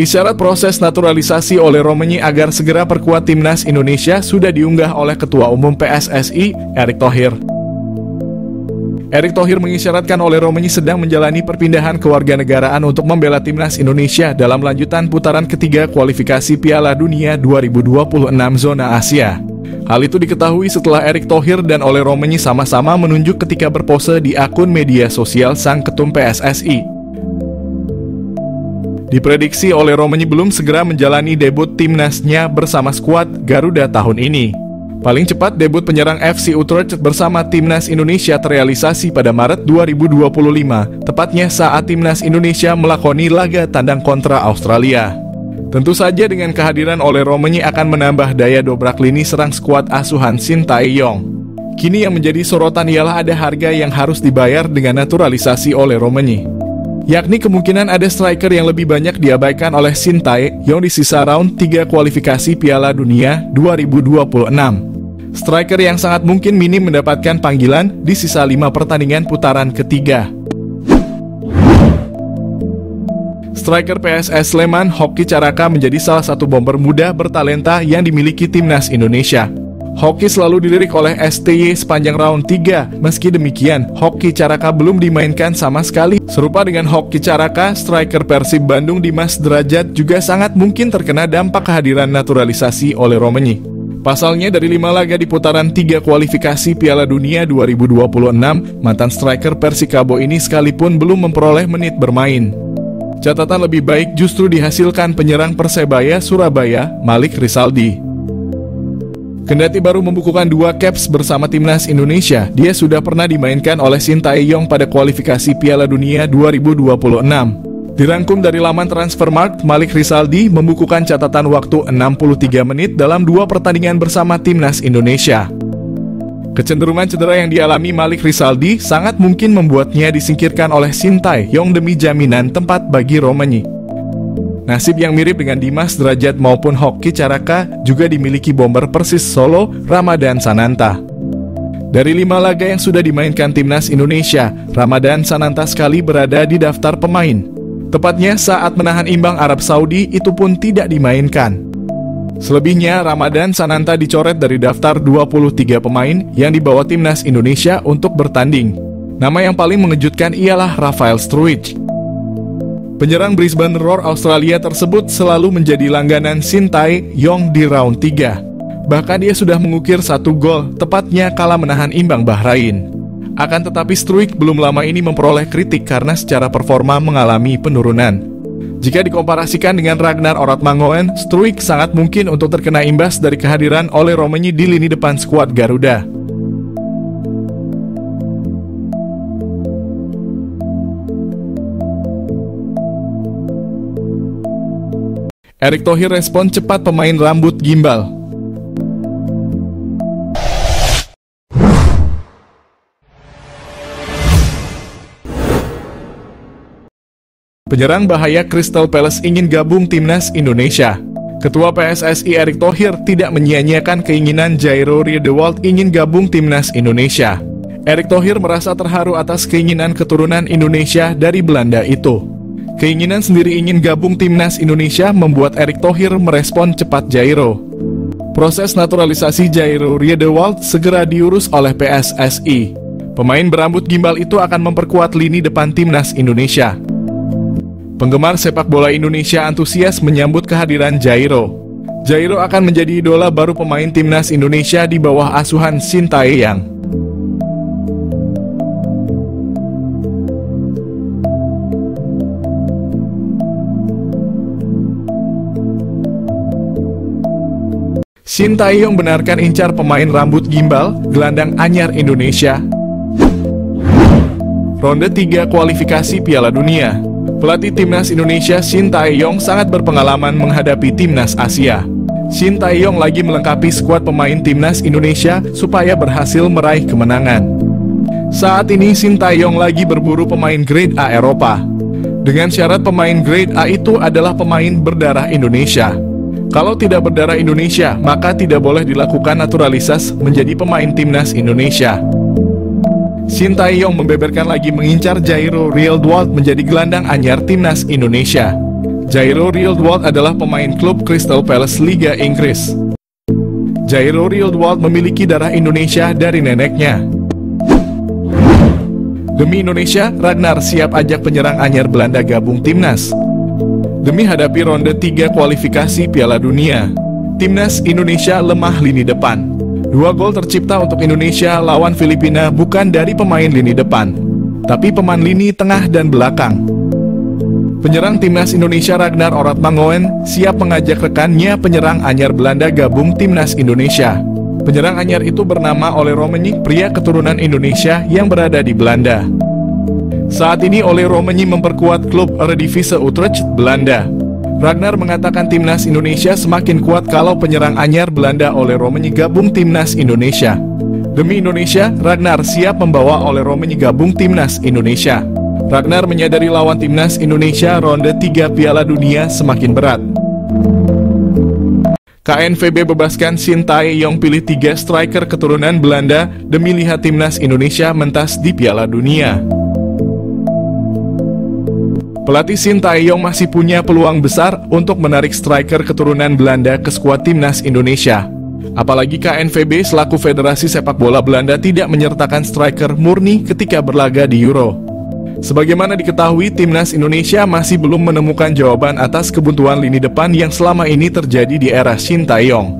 Isyarat proses naturalisasi oleh Romagnoli agar segera perkuat timnas Indonesia sudah diunggah oleh Ketua Umum PSSI, Erick Thohir. Erick Thohir mengisyaratkan oleh Romagnoli sedang menjalani perpindahan kewarganegaraan untuk membela timnas Indonesia dalam lanjutan putaran ketiga kualifikasi Piala Dunia 2026 zona Asia. Hal itu diketahui setelah Erick Thohir dan oleh Romagnoli sama-sama menunjuk ketika berpose di akun media sosial sang ketum PSSI. Diprediksi oleh Romagnoli belum segera menjalani debut timnasnya bersama skuad Garuda tahun ini. Paling cepat debut penyerang FC Utrecht bersama timnas Indonesia terrealisasi pada Maret 2025, tepatnya saat timnas Indonesia melakoni laga tandang kontra Australia. Tentu saja dengan kehadiran oleh Romagnoli akan menambah daya dobrak lini serang skuad asuhan Sintayong. Kini yang menjadi sorotan ialah ada harga yang harus dibayar dengan naturalisasi oleh Romagnoli, yakni kemungkinan ada striker yang lebih banyak diabaikan oleh Sintayong di sisa round 3 kualifikasi Piala Dunia 2026. Striker yang sangat mungkin minim mendapatkan panggilan di sisa 5 pertandingan putaran ketiga. Striker PSS Sleman, Hoki Caraka menjadi salah satu bomber muda bertalenta yang dimiliki timnas Indonesia. Hoki selalu dilirik oleh STY sepanjang round 3. Meski demikian, Hoki Caraka belum dimainkan sama sekali. Serupa dengan Hoki Caraka, striker Persib Bandung Dimas Derajat juga sangat mungkin terkena dampak kehadiran naturalisasi oleh Romagnoli. Pasalnya dari 5 laga di putaran 3 kualifikasi Piala Dunia 2026, mantan striker Persikabo ini sekalipun belum memperoleh menit bermain. Catatan lebih baik justru dihasilkan penyerang Persebaya Surabaya, Malik Rizaldi. Kendati baru membukukan 2 caps bersama timnas Indonesia, dia sudah pernah dimainkan oleh Sintayong pada kualifikasi Piala Dunia 2026. Dirangkum dari laman Transfermarkt, Malik Rizaldi membukukan catatan waktu 63 menit dalam 2 pertandingan bersama timnas Indonesia. Kecenderungan cedera yang dialami Malik Rizaldi sangat mungkin membuatnya disingkirkan oleh Sintayong demi jaminan tempat bagi Romagnoli. Nasib yang mirip dengan Dimas Derajat maupun Hoki Caraka juga dimiliki bomber Persis Solo, Ramadan Sananta. Dari 5 laga yang sudah dimainkan timnas Indonesia, Ramadan Sananta sekali berada di daftar pemain. Tepatnya saat menahan imbang Arab Saudi, itu pun tidak dimainkan. Selebihnya, Ramadan Sananta dicoret dari daftar 23 pemain yang dibawa timnas Indonesia untuk bertanding. Nama yang paling mengejutkan ialah Rafael Struijk. Penyerang Brisbane Roar Australia tersebut selalu menjadi langganan Sintayong di round 3. Bahkan dia sudah mengukir 1 gol, tepatnya kala menahan imbang Bahrain. Akan tetapi Struijk belum lama ini memperoleh kritik karena secara performa mengalami penurunan. Jika dikomparasikan dengan Ragnar Oratmangoen, Struijk sangat mungkin untuk terkena imbas dari kehadiran oleh Romagnoli di lini depan skuad Garuda. Erick Thohir respon cepat pemain rambut gimbal. Penyerang bahaya Crystal Palace ingin gabung timnas Indonesia. Ketua PSSI Erick Thohir tidak menyia-nyiakan keinginan Jairo Riedewald ingin gabung timnas Indonesia. Erick Thohir merasa terharu atas keinginan keturunan Indonesia dari Belanda itu. Keinginan sendiri ingin gabung timnas Indonesia membuat Erick Thohir merespon cepat Jairo. Proses naturalisasi Jairo Riedewald segera diurus oleh PSSI. Pemain berambut gimbal itu akan memperkuat lini depan timnas Indonesia. Penggemar sepak bola Indonesia antusias menyambut kehadiran Jairo. Jairo akan menjadi idola baru pemain timnas Indonesia di bawah asuhan Sintayong. Sintayong benarkan incar pemain rambut gimbal, gelandang anyar Indonesia. Ronde 3 kualifikasi Piala Dunia. Pelatih timnas Indonesia Sintayong sangat berpengalaman menghadapi timnas Asia. Sintayong lagi melengkapi skuad pemain timnas Indonesia supaya berhasil meraih kemenangan. Saat ini Sintayong lagi berburu pemain grade A Eropa. Dengan syarat pemain grade A itu adalah pemain berdarah Indonesia. Kalau tidak berdarah Indonesia, maka tidak boleh dilakukan naturalisasi menjadi pemain timnas Indonesia. Sintayong membeberkan lagi mengincar Jairo Riedewald menjadi gelandang anyar timnas Indonesia. Jairo Rieldwald adalah pemain klub Crystal Palace Liga Inggris. Jairo Rieldwald memiliki darah Indonesia dari neneknya. Demi Indonesia, Ragnar siap ajak penyerang anyar Belanda gabung timnas. Demi hadapi ronde 3 kualifikasi Piala Dunia, timnas Indonesia lemah lini depan. 2 gol tercipta untuk Indonesia lawan Filipina bukan dari pemain lini depan, tapi pemain lini tengah dan belakang. Penyerang timnas Indonesia Ragnar Oratmangoen siap mengajak rekannya penyerang anyar Belanda gabung timnas Indonesia. Penyerang anyar itu bernama Ole Romenyk, pria keturunan Indonesia yang berada di Belanda. Saat ini Ole Romenyk memperkuat klub Eredivisie Utrecht, Belanda. Ragnar mengatakan timnas Indonesia semakin kuat kalau penyerang anyar Belanda Ole Romenyk gabung timnas Indonesia. Demi Indonesia, Ragnar siap membawa Ole Romenyk gabung timnas Indonesia. Ragnar menyadari lawan timnas Indonesia ronde 3 Piala Dunia semakin berat. KNVB bebaskan Shin Tae-yong, pilih 3 striker keturunan Belanda demi lihat timnas Indonesia mentas di Piala Dunia. Pelatih Shin Tae-yong masih punya peluang besar untuk menarik striker keturunan Belanda ke skuad timnas Indonesia. Apalagi KNVB selaku Federasi Sepak Bola Belanda tidak menyertakan striker murni ketika berlaga di Euro. Sebagaimana diketahui, timnas Indonesia masih belum menemukan jawaban atas kebuntuan lini depan yang selama ini terjadi di era Shin Tae-yong.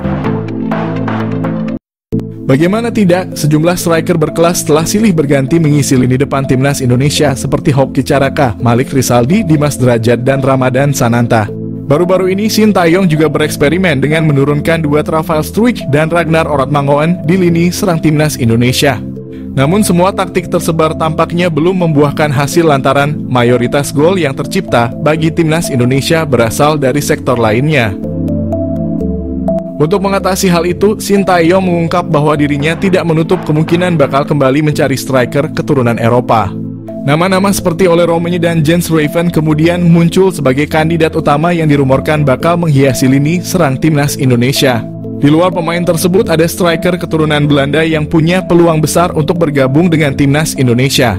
Bagaimana tidak, sejumlah striker berkelas telah silih berganti mengisi lini depan timnas Indonesia seperti Hoki Caraka, Malik Rizaldi, Dimas Derajat, dan Ramadan Sananta. Baru-baru ini Shin Tae-yong juga bereksperimen dengan menurunkan duet Rafael Struijk dan Ragnar Oratmangoen di lini serang timnas Indonesia. Namun semua taktik tersebar tampaknya belum membuahkan hasil lantaran mayoritas gol yang tercipta bagi timnas Indonesia berasal dari sektor lainnya. Untuk mengatasi hal itu, Shin Tae-yong mengungkap bahwa dirinya tidak menutup kemungkinan bakal kembali mencari striker keturunan Eropa. Nama-nama seperti Ole Romenyk dan Jens Raven kemudian muncul sebagai kandidat utama yang dirumorkan bakal menghiasi lini serang timnas Indonesia. Di luar pemain tersebut ada striker keturunan Belanda yang punya peluang besar untuk bergabung dengan timnas Indonesia.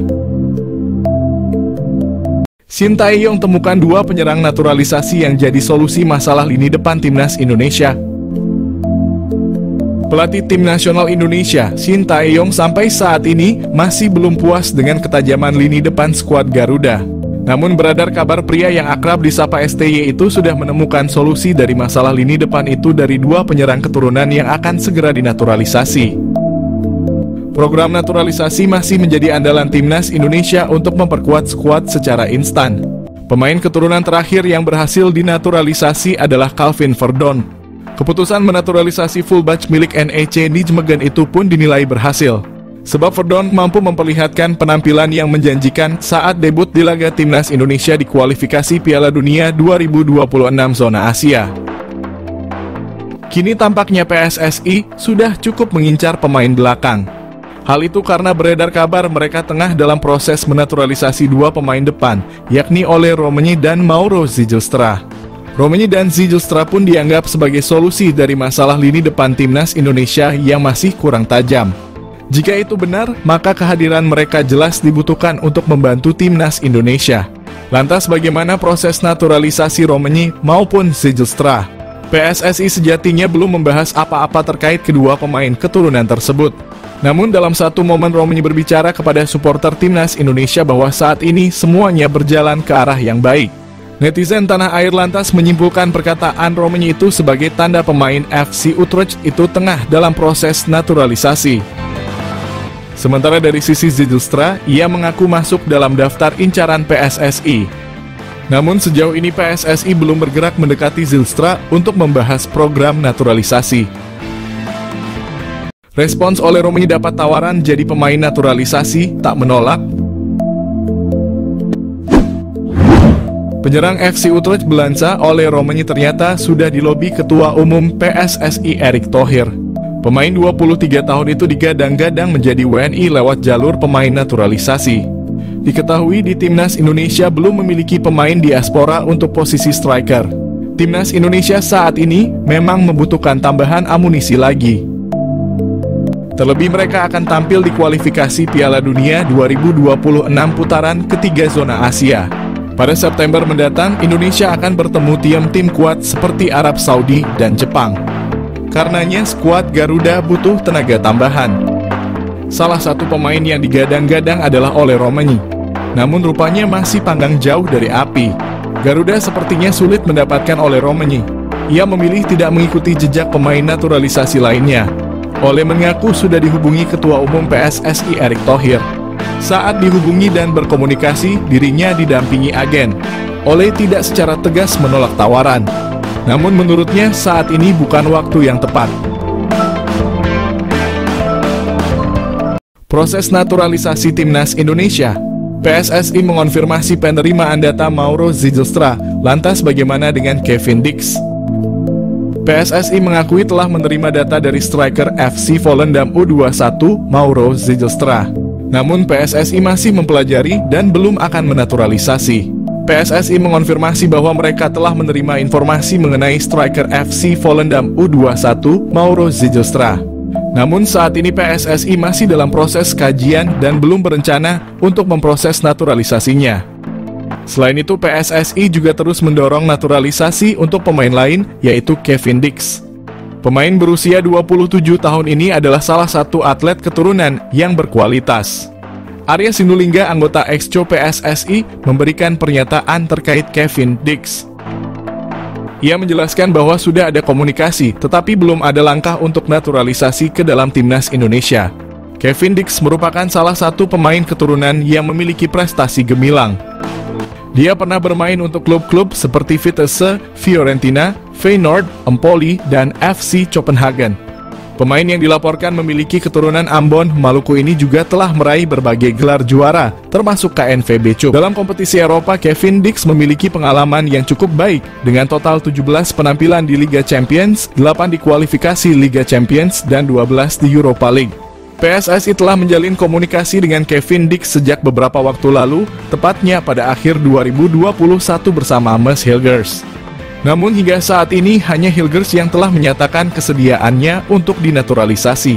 Shin Tae-yong temukan 2 penyerang naturalisasi yang jadi solusi masalah lini depan timnas Indonesia. Pelatih tim nasional Indonesia, Shin Tae-yong sampai saat ini masih belum puas dengan ketajaman lini depan skuad Garuda. Namun beredar kabar pria yang akrab disapa STY itu sudah menemukan solusi dari masalah lini depan itu dari 2 penyerang keturunan yang akan segera dinaturalisasi. Program naturalisasi masih menjadi andalan timnas Indonesia untuk memperkuat skuad secara instan. Pemain keturunan terakhir yang berhasil dinaturalisasi adalah Calvin Verdon. Keputusan menaturalisasi fullback milik NEC Nijmegen itu pun dinilai berhasil. Sebab Verdon mampu memperlihatkan penampilan yang menjanjikan saat debut di laga timnas Indonesia di kualifikasi Piala Dunia 2026 zona Asia. Kini tampaknya PSSI sudah cukup mengincar pemain belakang. Hal itu karena beredar kabar mereka tengah dalam proses menaturalisasi 2 pemain depan, yakni Ole Romenyk dan Mauro Zijlstra. Romenyk dan Zijlstra pun dianggap sebagai solusi dari masalah lini depan timnas Indonesia yang masih kurang tajam. Jika itu benar, maka kehadiran mereka jelas dibutuhkan untuk membantu timnas Indonesia. Lantas bagaimana proses naturalisasi Romenyk maupun Zijlstra? PSSI sejatinya belum membahas apa-apa terkait kedua pemain keturunan tersebut. Namun dalam satu momen Romenyk berbicara kepada supporter timnas Indonesia bahwa saat ini semuanya berjalan ke arah yang baik. Netizen tanah air lantas menyimpulkan perkataan Romenyk itu sebagai tanda pemain FC Utrecht itu tengah dalam proses naturalisasi. Sementara dari sisi Zijlstra, ia mengaku masuk dalam daftar incaran PSSI. Namun sejauh ini PSSI belum bergerak mendekati Zijlstra untuk membahas program naturalisasi. Respons Ole Romenyk dapat tawaran jadi pemain naturalisasi, tak menolak. Penyerang FC Utrecht Belansa, Ole Romenyk ternyata sudah dilobi Ketua Umum PSSI Erick Thohir. Pemain 23 tahun itu digadang-gadang menjadi WNI lewat jalur pemain naturalisasi. Diketahui di timnas Indonesia belum memiliki pemain diaspora untuk posisi striker. Timnas Indonesia saat ini memang membutuhkan tambahan amunisi lagi. Terlebih mereka akan tampil di kualifikasi Piala Dunia 2026 putaran ketiga zona Asia. Pada September mendatang, Indonesia akan bertemu tim-tim kuat seperti Arab Saudi dan Jepang. Karenanya, skuad Garuda butuh tenaga tambahan. Salah satu pemain yang digadang-gadang adalah Ole Romagney. Namun rupanya masih panggang jauh dari api. Garuda sepertinya sulit mendapatkan Ole Romagney. Ia memilih tidak mengikuti jejak pemain naturalisasi lainnya. Ole mengaku sudah dihubungi Ketua Umum PSSI Erick Thohir. Saat dihubungi dan berkomunikasi, dirinya didampingi agen. Ole tidak secara tegas menolak tawaran. Namun menurutnya saat ini bukan waktu yang tepat. Proses naturalisasi Timnas Indonesia. PSSI mengonfirmasi penerimaan data Mauro Zijlstra. Lantas bagaimana dengan Kevin Dix? PSSI mengakui telah menerima data dari striker FC Volendam U21 Mauro Zijlstra. Namun PSSI masih mempelajari dan belum akan menaturalisasi. PSSI mengonfirmasi bahwa mereka telah menerima informasi mengenai striker FC Volendam U21 Mauro Zijlstra. Namun saat ini PSSI masih dalam proses kajian dan belum berencana untuk memproses naturalisasinya. Selain itu PSSI juga terus mendorong naturalisasi untuk pemain lain, yaitu Kevin Dix. Pemain berusia 27 tahun ini adalah salah satu atlet keturunan yang berkualitas. Arya Sinulinga, anggota Exco PSSI, memberikan pernyataan terkait Kevin Dix. Ia menjelaskan bahwa sudah ada komunikasi, tetapi belum ada langkah untuk naturalisasi ke dalam Timnas Indonesia. Kevin Dix merupakan salah satu pemain keturunan yang memiliki prestasi gemilang. Dia pernah bermain untuk klub-klub seperti Vitesse, Fiorentina, Feyenoord, Empoli, dan FC Copenhagen. Pemain yang dilaporkan memiliki keturunan Ambon, Maluku ini juga telah meraih berbagai gelar juara, termasuk KNVB Cup. Dalam kompetisi Eropa, Kevin Dix memiliki pengalaman yang cukup baik, dengan total 17 penampilan di Liga Champions, 8 di kualifikasi Liga Champions, dan 12 di Europa League. PSSI telah menjalin komunikasi dengan Kevin Dix sejak beberapa waktu lalu, tepatnya pada akhir 2021 bersama Mes Hilgers. Namun hingga saat ini hanya Hilgers yang telah menyatakan kesediaannya untuk dinaturalisasi.